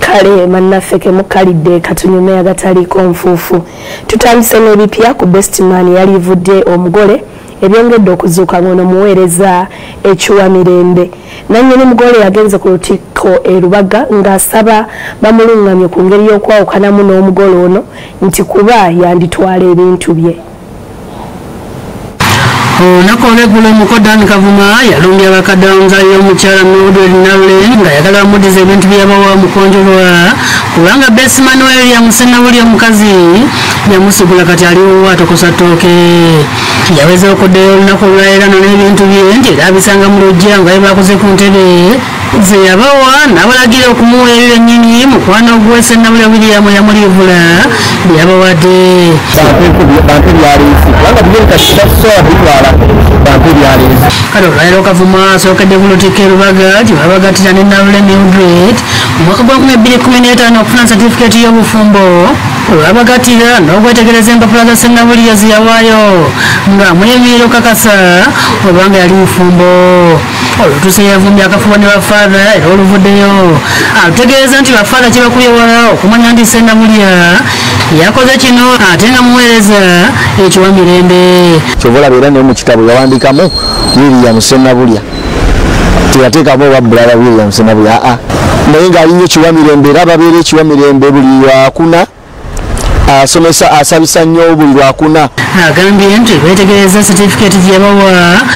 kale mannaffe ke mukalidde katunyume agataliiko nfuufu. Tutandise n'ebipya ku Best Man yalivudde omugole ebyongedde okuzuuka ngono muweereza Ekiwa Mirembe. Nannyini mugole yagenze ku lutikko e Lubaga ng'asaba bamulungamye ku ngeri y'okwawukanamu n'omugole ono nti kuba yanditwala ebintu bye. Nakolekulo mukodani Kavuma yalumbye abakadonza y'omukyala Mildred Nale nga yagala bamudize ebintu byabawa mukonjolwa kubanga Best Man William Ssenabulya omukazi yamusugula kati aliwo atokosa ttooke. Yaweza okuddeyo olunaku olwaleero n'ebintu bye nti era abisanga mu lujja nga bye bakoze ku ntebe ze yabawa n'abalagira okumuweerera ennyinyi mukwano ogwe Ssenabulya William yamulivula byabawadde. Kale olwaleero Kavuma asookedde ku lutikko e Lubaga gye babagattira ne Nabule Mildred mu mwaka gwa 2015 okufuna satifikeeti y'obufumbo olwabagattira n'okwetegereza empapula za Ssenabulya ze yawaayo ng'amuyemerera okakasa obanga yali mufumbo. Olutuuse yavumbye akafuba ne bafaada era oluvuddeyo alutegeeza nti bafaada kye bakubye wala okumanya nti Ssenabulya yakoze kino ate nga muweereza Ekiwa Mirembe. Kyova olaba era ne mu kitabo yawandikamu William Ssenabulya teyateekamu owabbulala William Ssenabulya naye ng'alinnya Ekiwa Mirembe era ababeera Ekiwa Mirembe buli lwakuna asomesa asabisa nnyo buli lwakuna. Agambye nti beetegereza satifikeeti gye yabawa